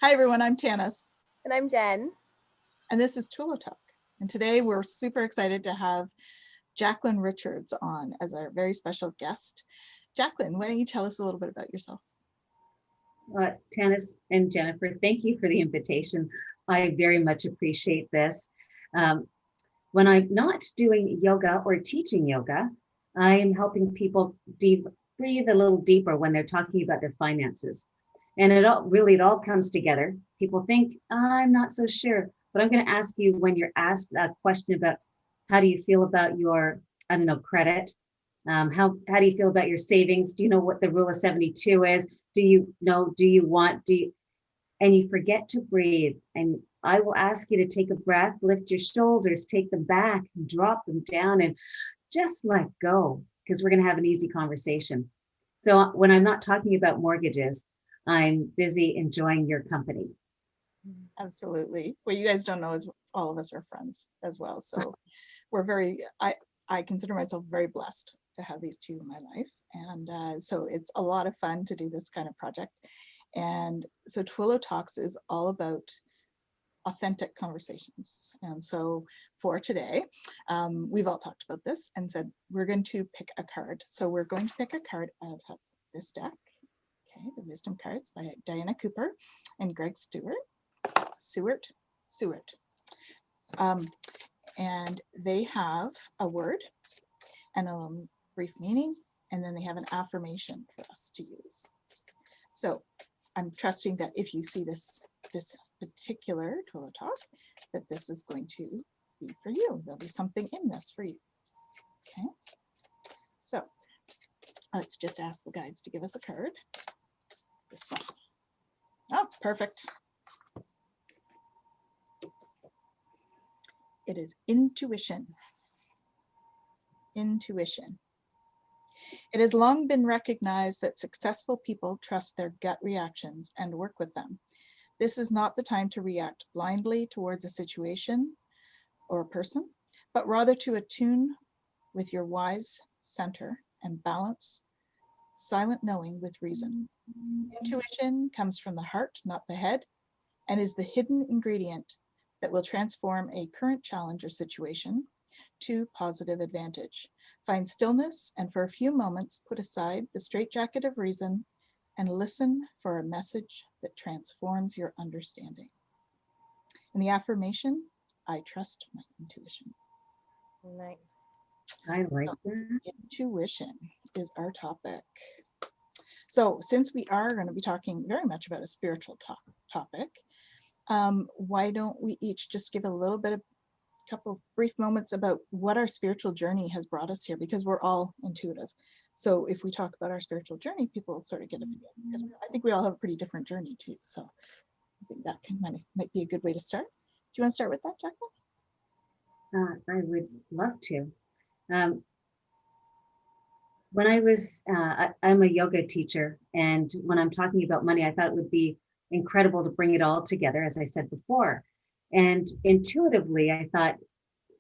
Hi everyone, I'm Tanys. And I'm Jen. And this is Twillow Talk. And today we're super excited to have Jacqueline Richards on as our very special guest. Jacqueline, why don't you tell us a little bit about yourself? Tanys and Jennifer, thank you for the invitation. I very much appreciate this. When I'm not doing yoga or teaching yoga, I am helping people breathe a little deeper when they're talking about their finances. And it all comes together. People think, I'm not so sure, but I'm going to ask you when you're asked a question about how do you feel about your, credit? How do you feel about your savings? Do you know what the rule of 72 is? Do you know, and you forget to breathe. And I will ask you to take a breath, lift your shoulders, take them back, and drop them down, and just let go, because we're going to have an easy conversation. So when I'm not talking about mortgages, I'm busy enjoying your company. Absolutely. What you guys don't know is all of us are friends as well. So we're I consider myself very blessed to have these two in my life. And so it's a lot of fun to do this kind of project. And so Twillow Talks is all about authentic conversations. And so for today, we've all talked about this and said, we're going to pick a card. So we're going to pick a card out of this deck. Okay, the Wisdom Cards by Diana Cooper and Greg Stewart. And they have a word and a brief meaning, and then they have an affirmation for us to use. So I'm trusting that if you see this particular Twillow Talk, that this is going to be for you. There'll be something in this for you. Okay, so let's just ask the guides to give us a card. This one. Oh, perfect. It is intuition. Intuition. It has long been recognized that successful people trust their gut reactions and work with them. This is not the time to react blindly towards a situation or a person, but rather to attune with your wise center and balance silent knowing with reason. Intuition comes from the heart, not the head, and is the hidden ingredient that will transform a current challenge or situation to positive advantage. Find stillness and for a few moments put aside the straitjacket of reason and listen for a message that transforms your understanding. And the affirmation, I trust my intuition. Nice. I like that. Intuition is our topic. So since we are going to be talking very much about a spiritual topic, why don't we each just give a couple of brief moments about what our spiritual journey has brought us here, because we're all intuitive. So if we talk about our spiritual journey, people sort of get a feel, because I think we all have a pretty different journey too. So I think that might be a good way to start. Do you want to start with that, Jacqueline? I would love to. When I was, I'm a yoga teacher, and when I'm talking about money, I thought it would be incredible to bring it all together, as I said before. And intuitively, I thought,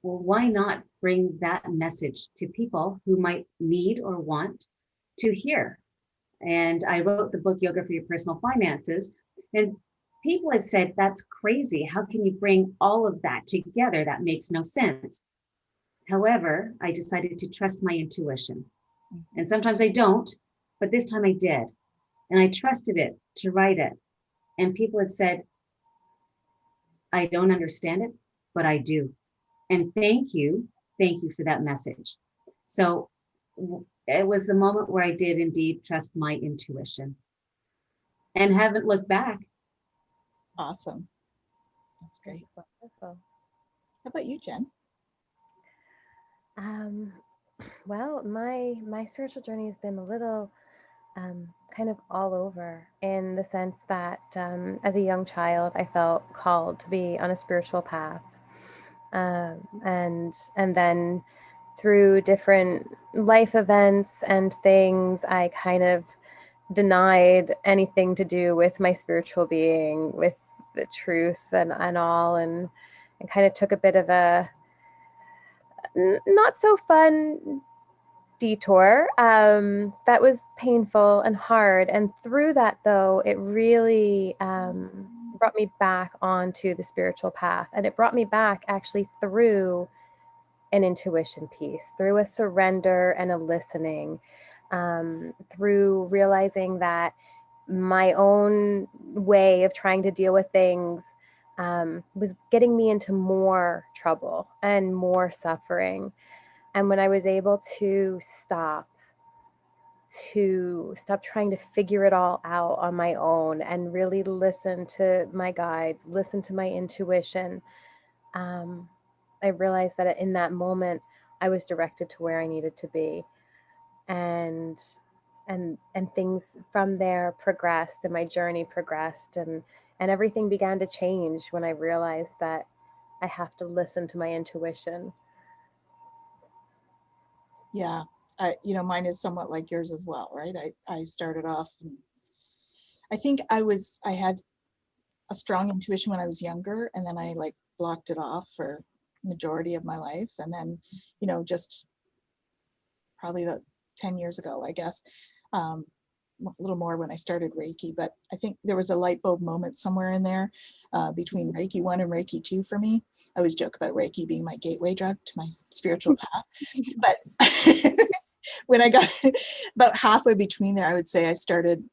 well, why not bring that message to people who might need or want to hear? And I wrote the book, Yoga for Your Personal Finances. And people had said, that's crazy. How can you bring all of that together? That makes no sense. However, I decided to trust my intuition. And sometimes I don't, but this time I did. And I trusted it to write it. And people had said, I don't understand it, but I do. And thank you for that message. So it was the moment where I did indeed trust my intuition and haven't looked back. Awesome. That's great. Wonderful. How about you, Jen? Well, my spiritual journey has been a little kind of all over, in the sense that as a young child, I felt called to be on a spiritual path. And then through different life events and things, I kind of denied anything to do with my spiritual being, with the truth and all, and kind of took a bit of a not so fun detour that was painful and hard. And through that, though, it really brought me back onto the spiritual path. And it brought me back actually through an intuition piece, through a surrender and a listening, through realizing that my own way of trying to deal with things was getting me into more trouble and more suffering. And when I was able to stop trying to figure it all out on my own and really listen to my guides, listen to my intuition, I realized that in that moment I was directed to where I needed to be. And things from there progressed, and my journey progressed, and everything began to change when I realized that I have to listen to my intuition. Yeah, mine is somewhat like yours as well, right? I started off, and I think I had a strong intuition when I was younger, and then I like blocked it off for majority of my life. And then, just probably about 10 years ago, I guess, a little more when I started Reiki, but I think there was a light bulb moment somewhere in there between Reiki 1 and Reiki 2 for me. I always joke about Reiki being my gateway drug to my spiritual path, but when I got about halfway between there, I would say I started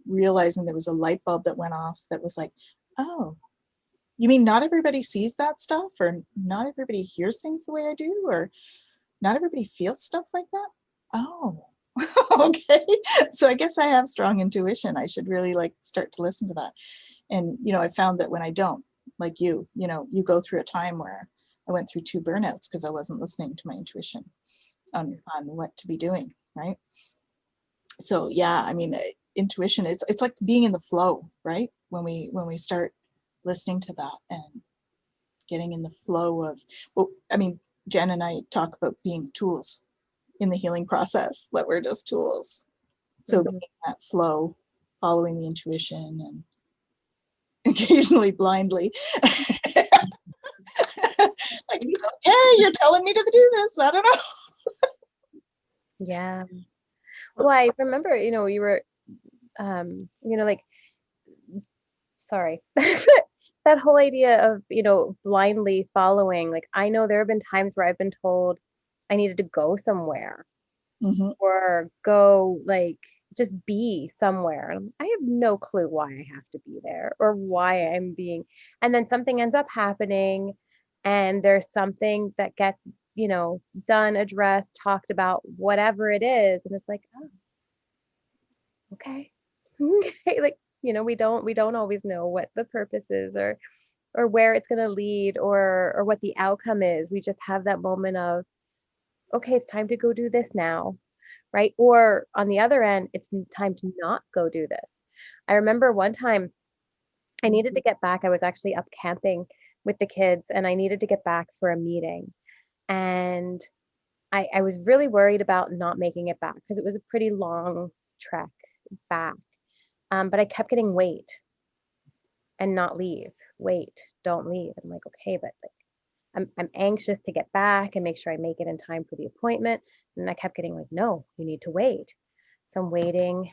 realizing there was a light bulb that went off that was like, oh, you mean not everybody sees that stuff, or not everybody hears things the way I do, or not everybody feels stuff like that? Oh, okay. So I guess I have strong intuition. I should really start to listen to that. And, I found that when I don't, like you go through a time where I went through 2 burnouts because I wasn't listening to my intuition on what to be doing, right? So yeah, I mean, intuition, it's like being in the flow, right? When we start listening to that and getting in the flow of, well, I mean, Jen and I talk about being tools in the healing process, that we're just tools. So being that flow, following the intuition, and occasionally blindly. Like, okay, you're telling me to do this. I don't know. Yeah. Well, I remember, you were, sorry, that whole idea of, blindly following. Like, I know there have been times where I've been told I needed to go somewhere, or go, just be somewhere. And I have no clue why I have to be there, or why I'm being, and then something ends up happening, and there's something that gets, done, addressed, talked about, whatever it is. And it's like, oh, okay. Like, we don't always know what the purpose is, or where it's going to lead, or what the outcome is. We just have that moment of, okay, it's time to go do this now, right? Or on the other end, it's time to not go do this. I remember one time I needed to get back. I was actually up camping with the kids, and I needed to get back for a meeting. And I was really worried about not making it back, because it was a pretty long trek back. But I kept getting wait and not leave. Wait, don't leave. I'm like, okay, but I'm anxious to get back and make sure I make it in time for the appointment. And I kept getting like, no, you need to wait. So I'm waiting.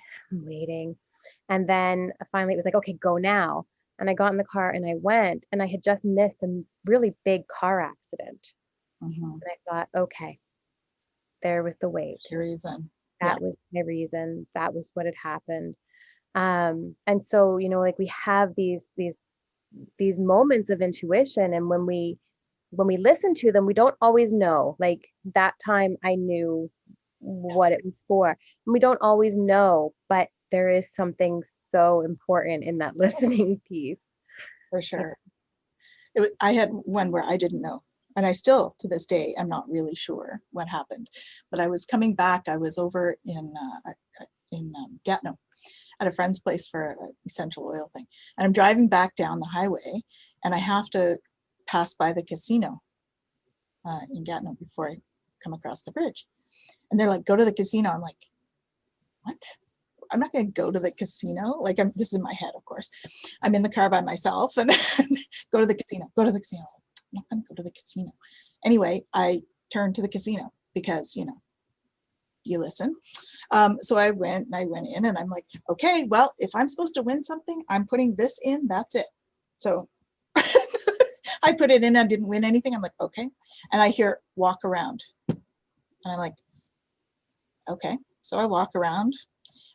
And then finally it was like, okay, go now. And I got in the car and I went, and I had just missed a really big car accident. And I thought, okay, there was the wait. Your reason. That was my reason. That was what had happened. And so, we have these moments of intuition, and when we listen to them, we don't always know. Like that time I knew what it was for, and we don't always know, but there is something so important in that listening piece. For sure. I had one where I didn't know, and I still to this day I'm not really sure what happened, but I was coming back. I was over in Gatineau at a friend's place for an essential oil thing, and I'm driving back down the highway, and I have to pass by the casino in Gatineau before I come across the bridge. And they're like, go to the casino. I'm like, what? I'm not going to go to the casino. Like, this is in my head, of course. I'm in the car by myself, and go to the casino. I'm not going to go to the casino. Anyway, I turned to the casino because, you listen. So I went in and I'm like, okay, well, if I'm supposed to win something, I'm putting this in, that's it. So I put it in, I didn't win anything. I'm like, okay. And I hear walk around. And I'm like, okay. So I walk around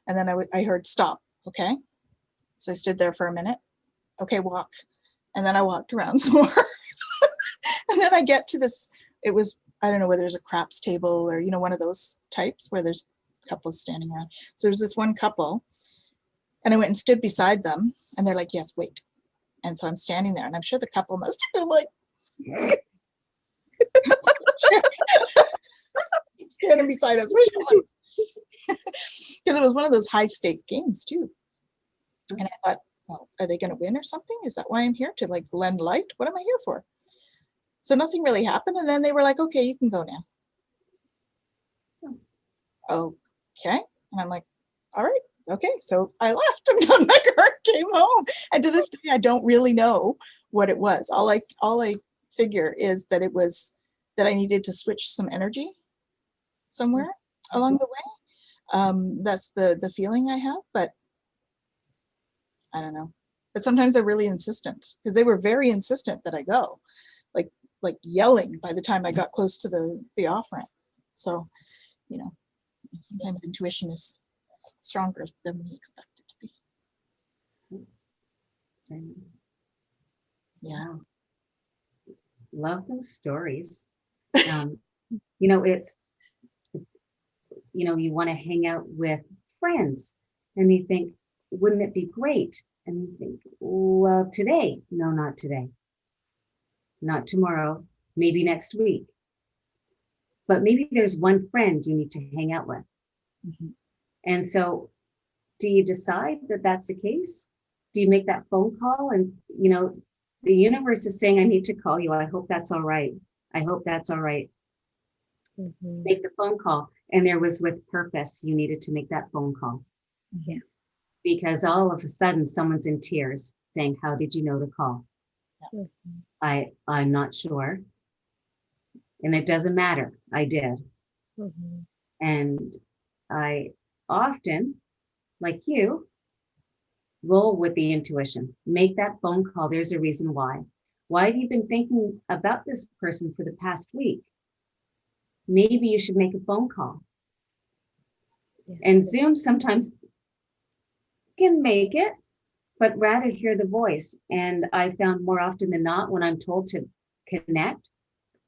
and then I heard stop. Okay. So I stood there for a minute. Okay, walk. And then I walked around some more. And then I get to this, it was, I don't know whether there's a craps table or, you know, one of those types where there's couples standing around. So there's this one couple and I went and stood beside them and they're like, yes, wait. And so I'm standing there and I'm sure the couple must have been like, standing beside us. Because it was one of those high stake games too. And I thought, well, are they going to win or something? Is that why I'm here, to like lend light? What am I here for? So nothing really happened. And then they were like, okay, you can go now. Okay. And I'm like, all right, okay. So I left and got my car, came home. And to this day, I don't really know what it was. All I figure is that it was that I needed to switch some energy somewhere along the way. That's the feeling I have, but I don't know. But sometimes they're really insistent, because they were very insistent that I go, like yelling by the time I got close to the off ramp. So, you know, sometimes intuition is stronger than we expect it to be. Yeah. Love those stories. You know, it's you know, you want to hang out with friends and you think, wouldn't it be great? And you think, well, today, no, not today. Not tomorrow, maybe next week. But maybe there's one friend you need to hang out with. Mm-hmm. And so do you decide that that's the case? Do you make that phone call? And, you know, the universe is saying, I need to call you. I hope that's all right. I hope that's all right. Mm-hmm. Make the phone call. And there was with purpose, you needed to make that phone call. Yeah. Because all of a sudden someone's in tears saying, how did you know to call? Mm-hmm. I'm not sure. And it doesn't matter. I did. Mm-hmm. And I often, like you, roll with the intuition. Make that phone call. There's a reason why. Why have you been thinking about this person for the past week? Maybe you should make a phone call. Yeah. And Zoom sometimes can make it, but rather hear the voice. And I found more often than not, when I'm told to connect,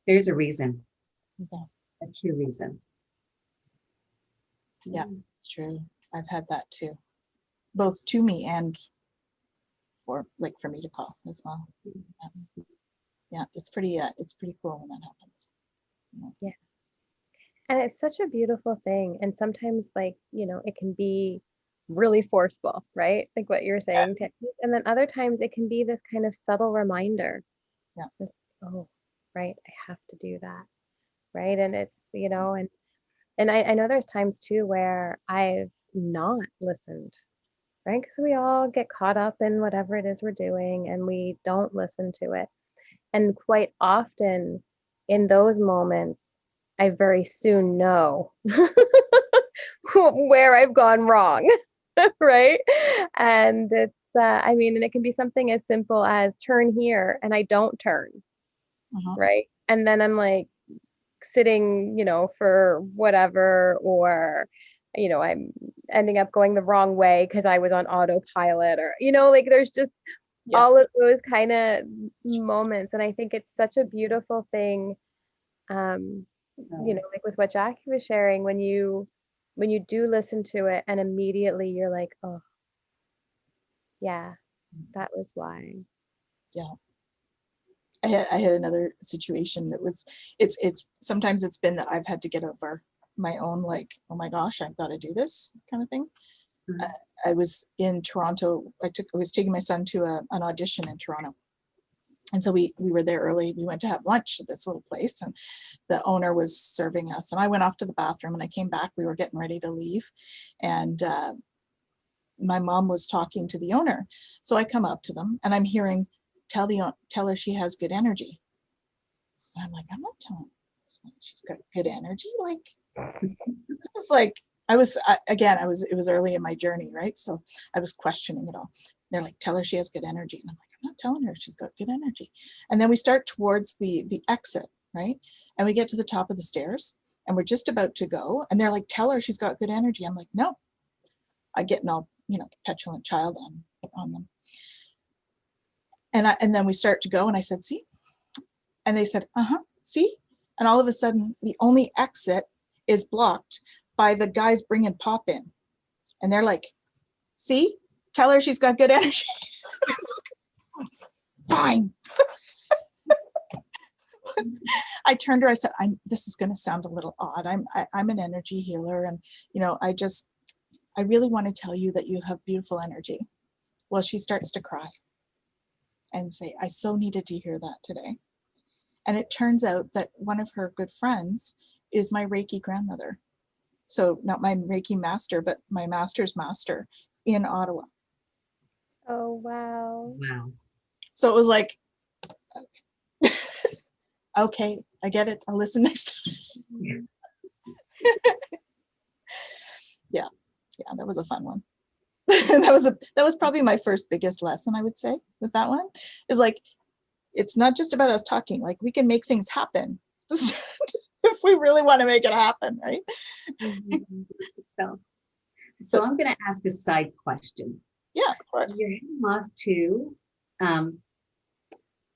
there's a reason, a true reason. Yeah, it's true. I've had that too, both to me and for me to call as well. Yeah, it's pretty cool when that happens. Yeah. And it's such a beautiful thing. And sometimes, like, you know, it can be really forceful, right? Like what you're saying. Yeah. And then other times it can be this kind of subtle reminder. Yeah. Like, oh, right, I have to do that. Right. And it's, you know, and I know there's times too where I've not listened, right? Because we all get caught up in whatever it is we're doing and we don't listen to it. And quite often in those moments, I very soon know where I've gone wrong, right? And it's, I mean, and it can be something as simple as turn here and I don't turn, right? And then I'm like sitting, you know, for whatever, or, you know, I'm ending up going the wrong way because I was on autopilot, or, you know, like there's just all of those kind of moments. And I think it's such a beautiful thing. You know, like with what Jackie was sharing, when you do listen to it and immediately you're like, oh yeah, that was why. Yeah. I had another situation that was, it's sometimes it's been that I've had to get over my own, like, oh my gosh, I've got to do this kind of thing. I was in Toronto. I was taking my son to an audition in Toronto. And so we were there early. We went to have lunch at this little place and the owner was serving us. And I went off to the bathroom and I came back. We were getting ready to leave. And my mom was talking to the owner. So I come up to them and I'm hearing, tell her she has good energy. And I'm like, I'm not telling this one she's got good energy. Like, This is like, it was early in my journey, right? So I was questioning it all. They're like, tell her she has good energy. And I'm like, I'm not telling her she's got good energy. And then we start towards the exit, right? And we get to the top of the stairs and we're just about to go. And they're like, tell her she's got good energy. I'm like, no. I get an all, petulant child on them. And then we start to go and I said, see? And they said, see? And all of a sudden, the only exit is blocked by the guys bringing pop in. And they're like, see? Tell her she's got good energy. Fine. I turned to her, I said, this is going to sound a little odd. I'm an energy healer. And, I really want to tell you that you have beautiful energy. Well, she starts to cry and say, I so needed to hear that today. And it turns out that one of her good friends is my Reiki grandmother. So not my Reiki master, but my master's master in Ottawa. Oh, wow. Wow. So it was like, okay, I get it. I'll listen next time. Yeah, that was a fun one. that was probably my first biggest lesson, I would say, with that one. Is like, it's not just about us talking. Like, we can make things happen if we really want to make it happen, right? So I'm going to ask a side question. Yeah, of course. So you're heading off to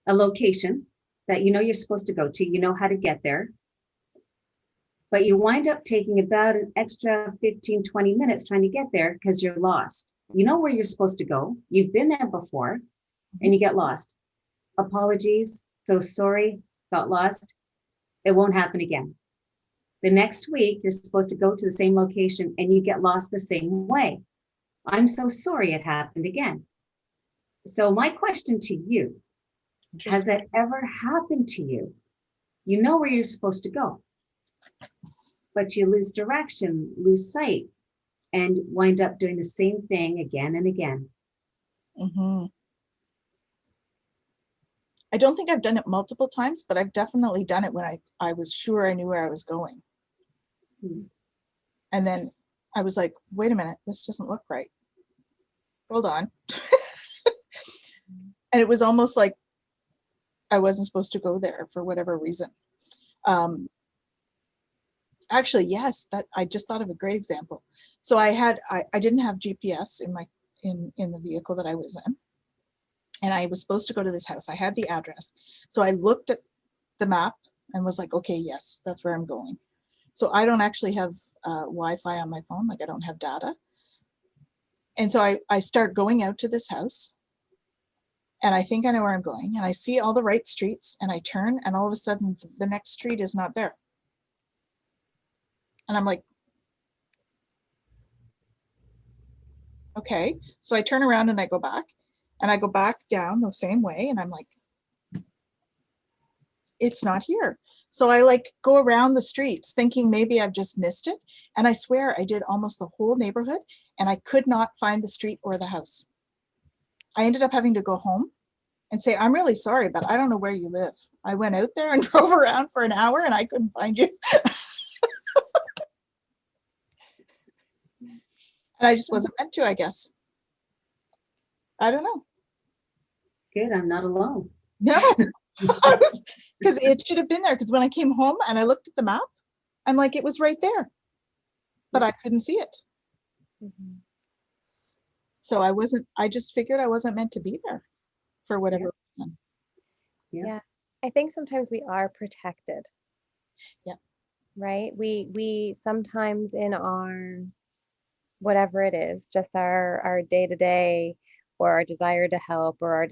a location that you're supposed to go to. You know how to get there. But you wind up taking about an extra 15, 20 minutes trying to get there because you're lost. You know where you're supposed to go. You've been there before and you get lost. Apologies. So sorry, got lost. It won't happen again. The next week, you're supposed to go to the same location and you get lost the same way. I'm so sorry it happened again. So my question to you, has that ever happened to you? You know where you're supposed to go, but you lose direction, lose sight, and wind up doing the same thing again and again. Mm-hmm. I don't think I've done it multiple times, but I've definitely done it when I was sure I knew where I was going. Hmm. And then I was like, wait a minute, this doesn't look right. Hold on. And it was almost like I wasn't supposed to go there for whatever reason. Actually, yes, that I just thought of a great example. So I didn't have GPS in the vehicle that I was in. And I was supposed to go to this house. I had the address. So I looked at the map and was like, okay, yes, that's where I'm going. So I don't actually have Wi-Fi on my phone. Like, I don't have data. And so I start going out to this house and I think I know where I'm going. And I see all the right streets and I turn and all of a sudden the next street is not there. And I'm like, okay. So I turn around and I go back down the same way. And I'm like, it's not here. So I like go around the streets thinking maybe I've just missed it. And I swear I did almost the whole neighborhood and I could not find the street or the house. I ended up having to go home and say, I'm really sorry, but I don't know where you live. I went out there and drove around for an hour and I couldn't find you. And I just wasn't meant to, I guess. I don't know. Good, I'm not alone. No, because it should have been there. Because when I came home and I looked at the map, I'm like, it was right there, but I couldn't see it. Mm-hmm. So I just figured I wasn't meant to be there for whatever reason. Yeah. I think sometimes we are protected. Yeah. Right. We sometimes in our, whatever it is, just our day-to-day or our desire to help or our,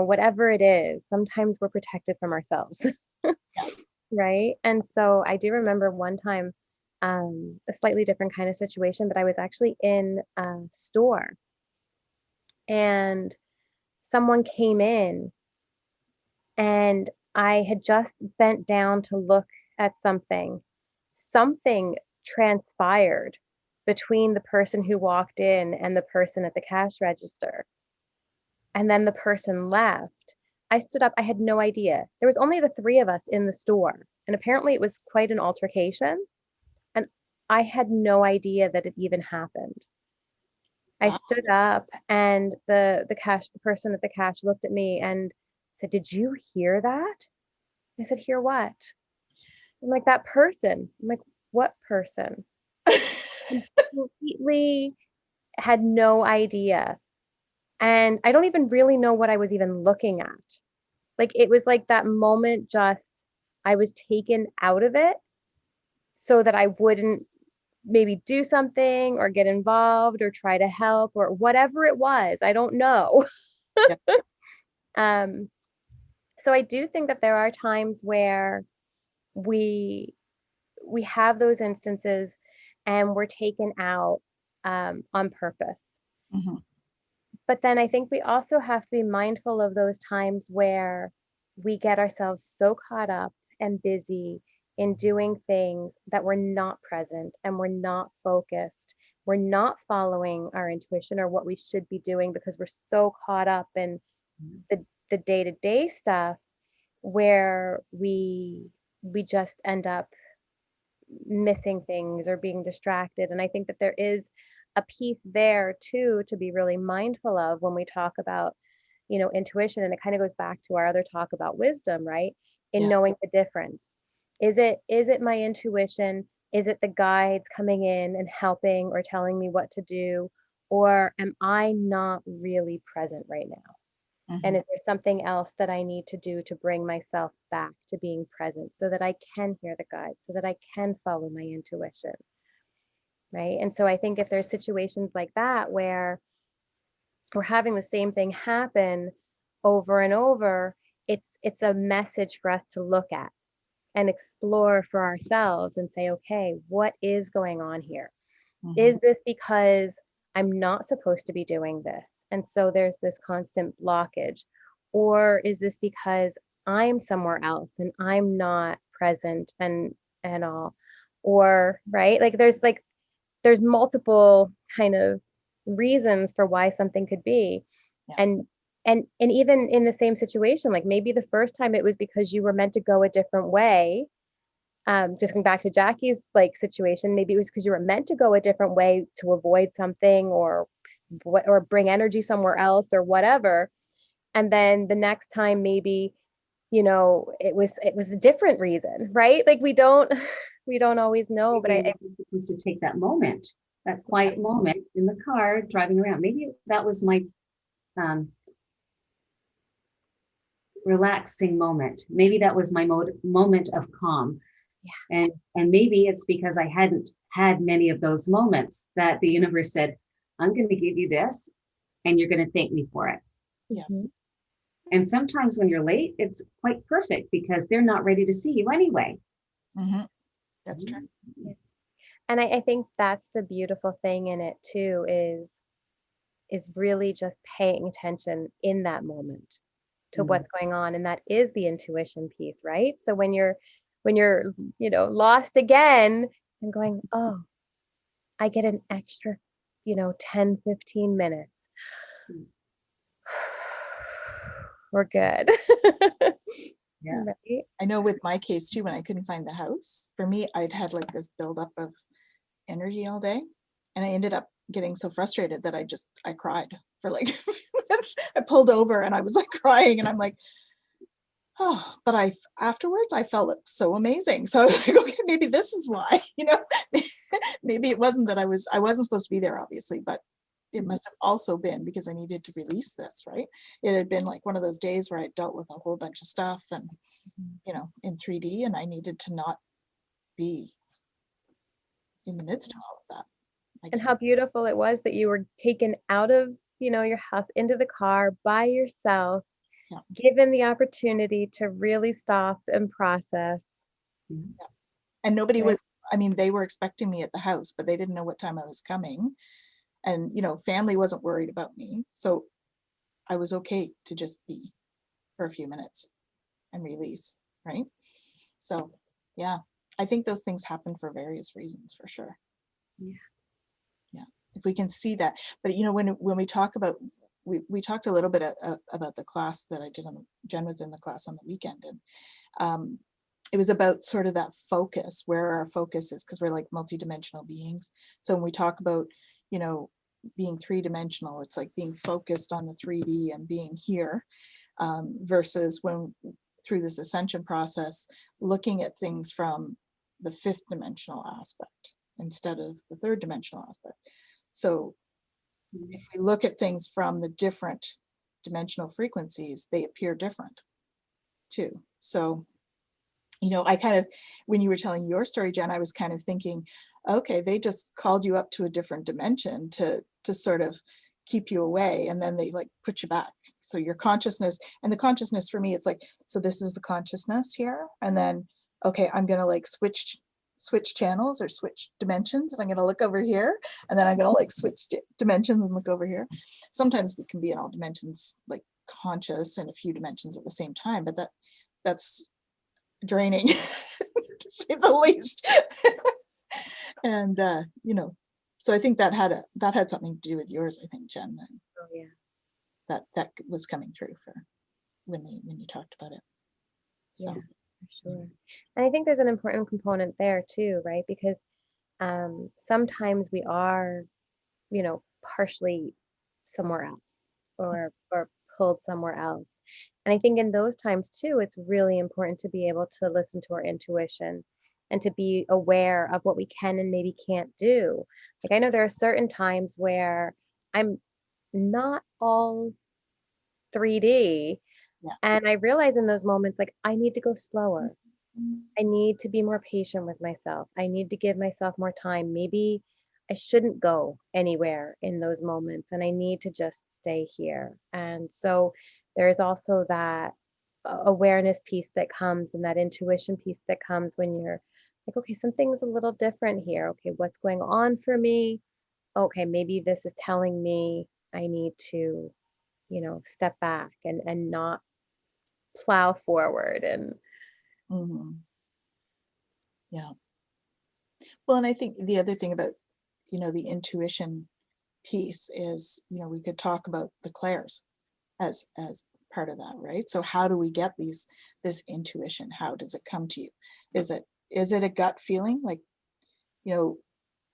whatever it is, sometimes we're protected from ourselves. Right. And so I do remember one time, a slightly different kind of situation, but I was actually in a store and someone came in and I had just bent down to look at something. Something transpired between the person who walked in and the person at the cash register. And then the person left. I stood up. I had no idea. There was only the three of us in the store. And apparently it was quite an altercation. And I had no idea that it even happened. I Wow. stood up and the person at the cash looked at me and said, "Did you hear that?" I said, "Hear what?" I'm like, "That person." I'm like, "What person?" Completely had no idea. And I don't even really know what I was even looking at. Like, it was like that moment, just I was taken out of it so that I wouldn't maybe do something or get involved or try to help or whatever it was. I don't know. Yeah. Um, so I do think that there are times where we we have those instances and we're taken out on purpose. Mhm. But then I think we also have to be mindful of those times where we get ourselves so caught up and busy in doing things that we're not present and we're not focused. We're not following our intuition or what we should be doing because we're so caught up in the day-to-day stuff where we just end up missing things or being distracted. And I think that there is a piece there too to be really mindful of when we talk about, intuition. And it kind of goes back to our other talk about wisdom, right? In Yeah. knowing the difference. Is it my intuition? Is it the guides coming in and helping or telling me what to do? Or am I not really present right now? And Mhm. is there something else that I need to do to bring myself back to being present so that I can hear the guides, so that I can follow my intuition? Right. And so I think if there's situations like that where we're having the same thing happen over and over, it's a message for us to look at and explore for ourselves and say, okay, what is going on here? Mhm. Is this because I'm not supposed to be doing this? And so there's this constant blockage. Or is this because I'm somewhere else and I'm not present and all? Or, right? There's multiple kind of reasons for why something could be. Yeah. And even in the same situation, like maybe the first time it was because you were meant to go a different way. Just going back to Jackie's like situation, maybe it was because you were meant to go a different way to avoid something or bring energy somewhere else or whatever. And then the next time maybe, it was a different reason, right? Like we don't always know, but Maybe I'm supposed to take that moment, that quiet moment in the car driving around. Maybe that was my um, relaxing moment. Maybe that was my moment of calm. Yeah. And maybe it's because I hadn't had many of those moments that the universe said, I'm going to give you this and you're going to thank me for it. Yeah. Mhm. And sometimes when you're late, it's quite perfect because they're not ready to see you anyway. Mhm. That's true. Yeah. And I think that's the beautiful thing in it too, is really just paying attention in that moment to Mhm. what's going on. And that is the intuition piece, right? So when you're lost again and going, oh, I get an extra 10-15 minutes. We're good. Yeah. Right. I know with my case too, when I couldn't find the house, for me, I'd had like this buildup of energy all day. And I ended up getting so frustrated that I cried for like a few minutes. I pulled over and I was like crying and I'm like, oh, but afterwards I felt so amazing. So I was like, okay, maybe this is why, maybe it wasn't that I wasn't supposed to be there, obviously, but it must have also been because I needed to release this, right? It had been like one of those days where I dealt with a whole bunch of stuff and, in 3D, and I needed to not be in the midst of all of that, I And guess. how beautiful it was that you were taken out of, your house into the car by yourself, Yeah. given the opportunity to really stop and process. Mhm. Yeah. And nobody Right. was, they were expecting me at the house, but they didn't know what time I was coming. And, family wasn't worried about me. So I was okay to just be for a few minutes and release, right? So, yeah, I think those things happen for various reasons, for sure. Yeah. Yeah, if we can see that. But when we talk about, we talked a little bit about the class that I did Jen was in the class on the weekend, and it was about sort of that focus, where our focus is, because we're like multidimensional beings. So when we talk about, you know, being three-dimensional, it's like being focused on the 3D and being here, versus when through this ascension process, looking at things from the fifth dimensional aspect instead of the third dimensional aspect. So if we look at things from the different dimensional frequencies, they appear different too. So, you know, I kind of, when you were telling your story, Jen, I was kind of thinking, okay, they just called you up to a different dimension to sort of keep you away, and then they like put you back. So your consciousness, and the consciousness for me, it's like, so this is the consciousness here, and then, okay, I'm gonna like switch channels or switch dimensions, and I'm gonna look over here, and then I'm gonna like switch dimensions and look over here. Sometimes we can be in all dimensions, like conscious in a few dimensions at the same time, but that's draining to say the least. And you know, so I think that had something to do with yours, I think, Jen. Oh yeah. That was coming through for when you talked about it. So. Yeah, for sure. And I think there's an important component there too, right? Because sometimes we are, you know, partially somewhere else or pulled somewhere else. And I think in those times too, it's really important to be able to listen to our intuition and to be aware of what we can and maybe can't do. Like I know there are certain times where I'm not all 3D. Yeah. And I realize in those moments, like I need to go slower. I need to be more patient with myself. I need to give myself more time. Maybe I shouldn't go anywhere in those moments, and I need to just stay here. And so there is also that awareness piece that comes, and that intuition piece that comes when you're like, okay, something's a little different here. Okay, what's going on for me? Okay, maybe this is telling me I need to, you know, step back and not plow forward. And Mhm. Yeah. Well, and I think the other thing about, you know, the intuition piece is, you know, we could talk about the clairs as part of that, right? So how do we get this intuition? How does it come to you? Is it a gut feeling? Like, you know,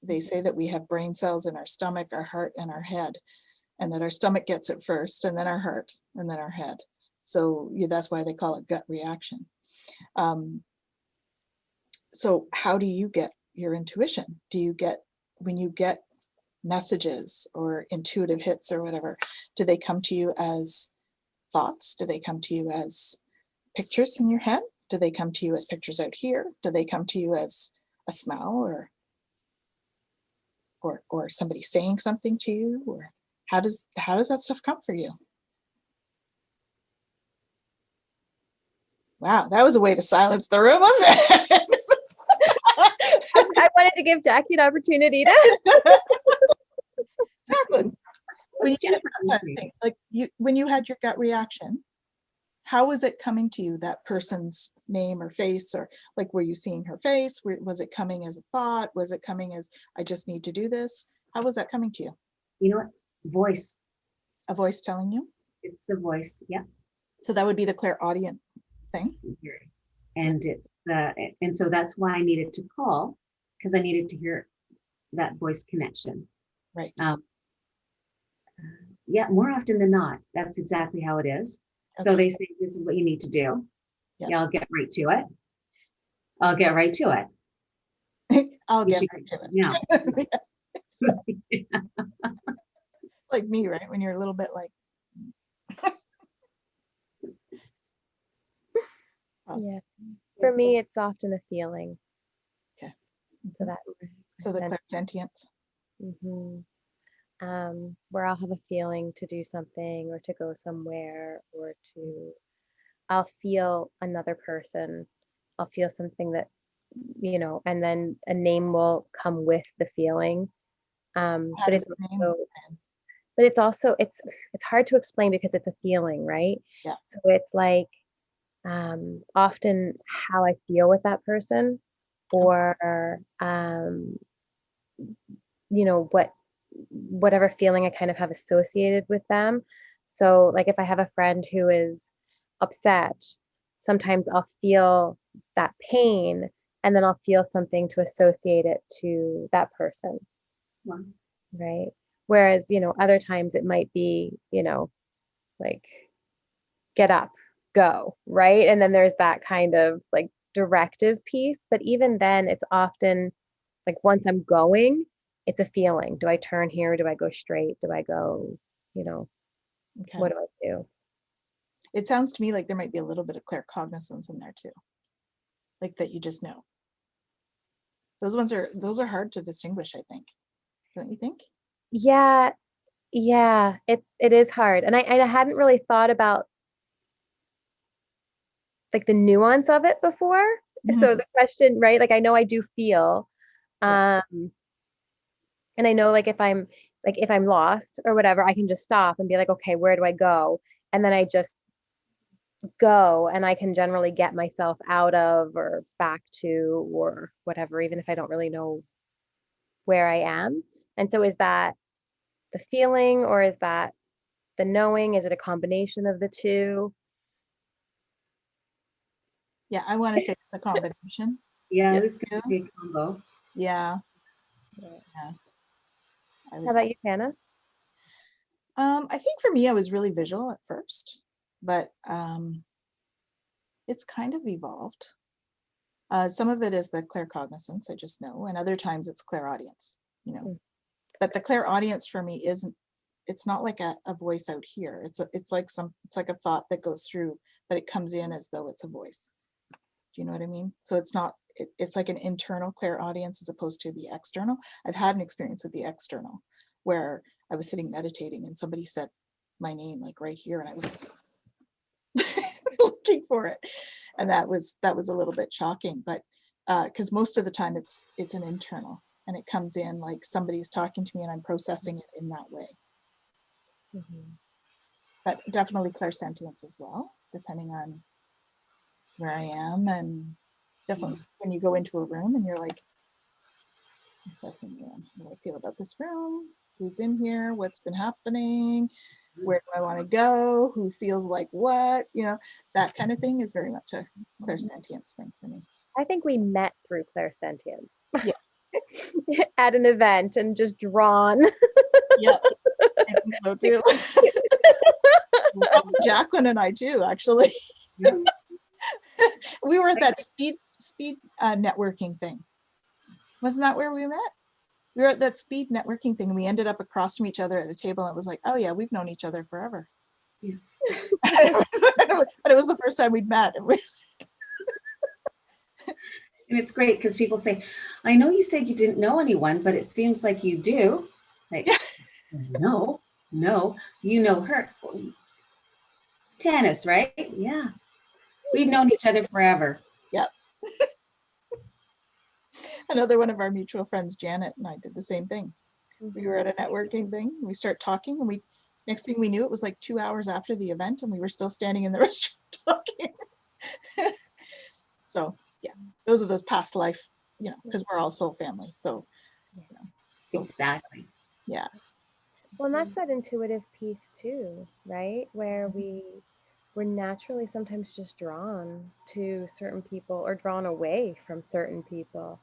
they say that we have brain cells in our stomach, our heart, and our head, and that our stomach gets it first, and then our heart, and then our head. So yeah, that's why they call it gut reaction. So how do you get your intuition? Do you get, when you get messages or intuitive hits or whatever, do they come to you as thoughts? Do they come to you as pictures in your head? Do they come to you as pictures out here? Do they come to you as a smell or somebody saying something to you? Or how does that stuff come for you? Wow, that was a way to silence the room, wasn't it? I wanted to give Jackie an opportunity to. Jacqueline, when you had your gut reaction, how was it coming to you, that person's name or face? Or like, were you seeing her face? Was it coming as a thought? Was it coming as, I just need to do this? How was that coming to you? You know what? Voice. A voice telling you? It's the voice. Yeah. So that would be the clairaudient thing. And and so that's why I needed to call, because I needed to hear that voice connection. Right. Yeah, more often than not, that's exactly how it is. Okay. So they say, this is what you need to do. Yeah, I'll get right to it. I'll get right to it. I'll get right to it. Yeah. Yeah. Like me, right? When you're a little bit like. Yeah. For me, it's often a feeling. Okay. So the clairsentience. Mm-hmm. Where I'll have a feeling to do something or to go somewhere, or I'll feel another person. I'll feel something that, you know, and then a name will come with the feeling. But it's also, it's hard to explain because it's a feeling, right? Yeah. So it's like, often how I feel with that person, or, you know, whatever feeling I kind of have associated with them. So like if I have a friend who is upset, sometimes I'll feel that pain, and then I'll feel something to associate it to that person. Wow. Right. Whereas, other times it might be, like, get up, go, right? And then there's that kind of like directive piece. But even then, it's often like once I'm going, it's a feeling. Do I turn here? Do I go straight? Do I go, Okay. what do I do? It sounds to me like there might be a little bit of claircognizance in there too. Like that you just know. Those are hard to distinguish, I think. Don't you think? Yeah. It is hard. And I hadn't really thought about like the nuance of it before. Mhm. So the question, right? Like I know I do feel, Yeah. and I know like if I'm lost or whatever, I can just stop and be like, okay, where do I go? And then I just go, and I can generally get myself out of or back to or whatever, even if I don't really know where I am. And so is that the feeling, or is that the knowing? Is it a combination of the two? Yeah, I want to say it's a combination. Yeah, I Yeah. was going to say combo. Yeah. Yeah. Yeah. I How would about you, Tanys? I think for me, I was really visual at first, but it's kind of evolved. Some of it is the claircognizance, I just know, and other times it's clairaudience, Mm. But the clairaudience for me it's not like a voice out here. It's like a thought that goes through, but it comes in as though it's a voice. Do you know what I mean? So it's not, it's like an internal clairaudience as opposed to the external. I've had an experience with the external where I was sitting meditating and somebody said my name like right here, and I was looking for it, and that was a little bit shocking. But because most of the time it's an internal, and it comes in like somebody's talking to me and I'm processing it in that way. Mm-hmm. But definitely clairsentience as well, depending on where I am, and definitely when you go into a room and you're like assessing the room. How do I feel about this room? Who's in here? What's been happening? Where do I want to go? Who feels like what? That kind of thing is very much a clairsentience thing for me. I think we met through clairsentience. Yeah. At an event and just drawn. Yep. I think so too. Probably Jacqueline and I too, actually. Yep. We were at that speed networking thing. Wasn't that where we met? We were at that speed networking thing, and we ended up across from each other at a table, and it was like, oh yeah, we've known each other forever. Yeah. But it was the first time we'd met. And it's great because people say, I know you said you didn't know anyone, but it seems like you do. Like, no, you know her. Tanys, right? Yeah. We've known each other forever. Yep. Another one of our mutual friends, Janet, and I did the same thing. We were at a networking thing. We start talking, and next thing we knew, it was like 2 hours after the event, and we were still standing in the restaurant talking. So yeah, those are those past life, because we're all soul family. So, so Exactly. yeah. Well, and that's that intuitive piece too, right? Where we're naturally sometimes just drawn to certain people or drawn away from certain people.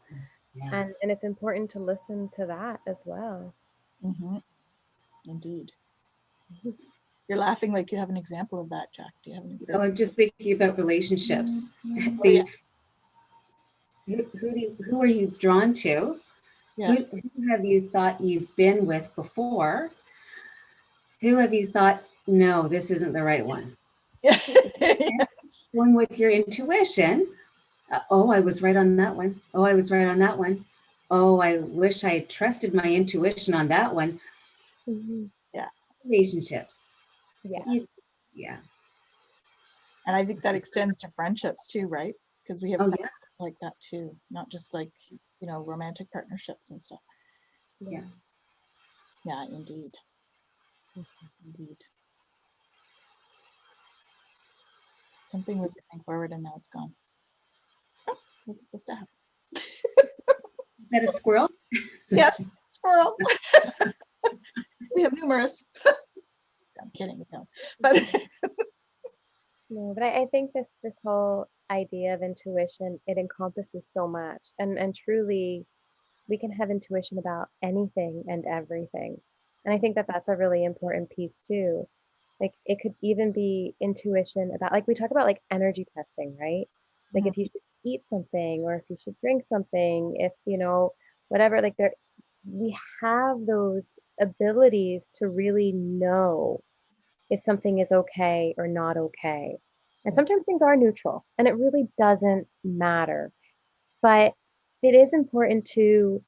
Yeah. And it's important to listen to that as well. Mm-hmm. Indeed. You're laughing like you have an example of that, Jack. Do you have an example? Oh, I'm just thinking about relationships. Oh, yeah. Who are you drawn to? Yeah. Who have you thought you've been with before? Who have you thought, no, this isn't the right one? Yes. One with your intuition. Oh, I was right on that one. Oh, I was right on that one. Oh, I wish I had trusted my intuition on that one. Mm-hmm. Yeah. Relationships. Yeah. Yeah. And I think that extends to friendships too, right? Because we have friendships like that too, not just like, romantic partnerships and stuff. Yeah. Yeah, indeed. Indeed. Something was coming forward and now it's gone. Oh, this is supposed to happen. Is that a squirrel? Yeah, squirrel. We have numerous. I'm kidding, but No, No, but I think this whole idea of intuition, it encompasses so much. And truly we can have intuition about anything and everything. And I think that that's a really important piece too. Like it could even be intuition about, like we talk about like energy testing, right? Like Mhm. if you should eat something or if you should drink something, if you know, whatever, like there we have those abilities to really know if something is okay or not okay. And sometimes things are neutral and it really doesn't matter. But it is important to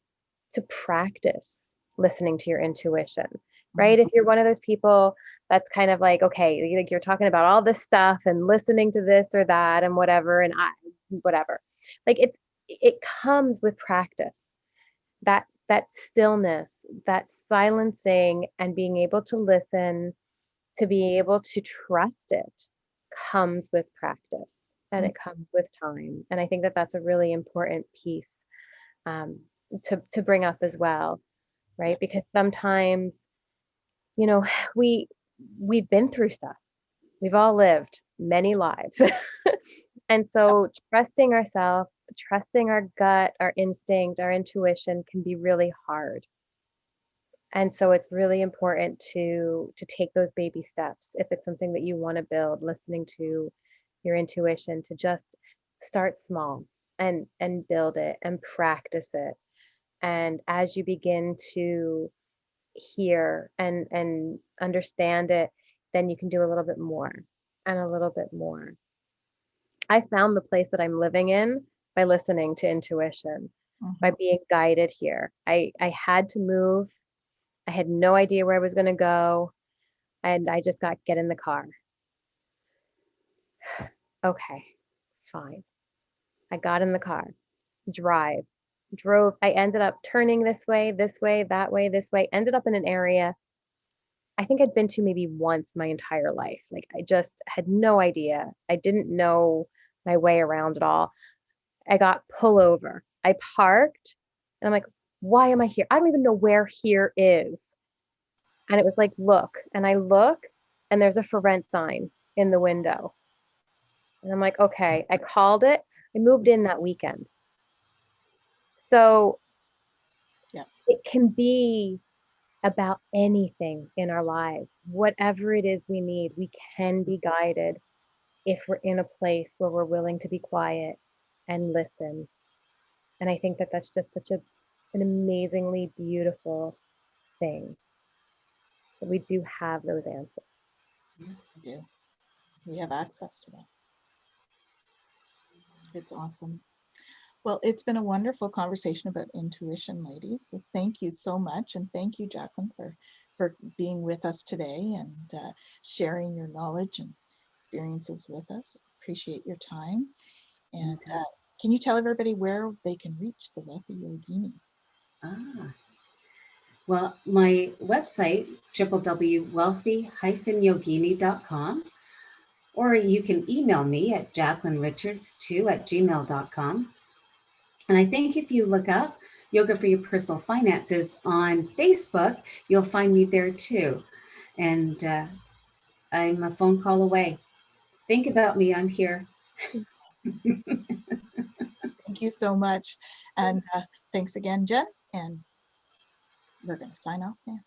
practice listening to your intuition, Mhm. right? If you're one of those people that's kind of like, okay, like you're talking about all this stuff and listening to this or that and whatever, and whatever. Like it comes with practice. That stillness, that silencing and being able to listen, to be able to trust it comes with practice and it comes with time. And I think that that's a really important piece um, to bring up as well, Yeah. right? Because sometimes, you know, we we've been through stuff. We've all lived many lives. And so trusting ourselves, trusting our gut, our instinct, our intuition can be really hard. And so it's really important to take those baby steps if it's something that you want to build, listening to your intuition, to just start small and build it and practice it. And as you begin to hear and understand it, then you can do a little bit more and a little bit more. I found the place that I'm living in by listening to intuition, by Mhm. being guided here. I had to move. I had no idea where I was going to go, and I just got get in the car. Okay, fine. I got in the car, drive, drove. I ended up turning this way, that way, this way, ended up in an area I think I'd been to maybe once my entire life. Like I just had no idea. I didn't know my way around at all. I got pull over. I parked and I'm like, why am I here? I don't even know where here is. And it was like, look. And I look and there's a for rent sign in the window. And I'm like, okay. I called it. I moved in that weekend. So Yeah. it can be about anything in our lives. Whatever it is we need, we can be guided if we're in a place where we're willing to be quiet and listen. And I think that that's just an amazingly beautiful thing that we do have those answers. Yeah, we do. We have access to that. It's awesome. Well, it's been a wonderful conversation about intuition, ladies. So thank you so much. And thank you, Jacqueline, for being with us today and sharing your knowledge and experiences with us. Appreciate your time. And can you tell everybody where they can reach the Wealthy Yogini? Well, my website, www.wealthy-yogini.com, or you can email me at jacquelinerichards2@gmail.com. And I think if you look up Yoga for Your Personal Finances on Facebook, you'll find me there too. And I'm a phone call away. Think about me, I'm here. Thank you so much. And thanks again, Jen. And we're going to sign off now.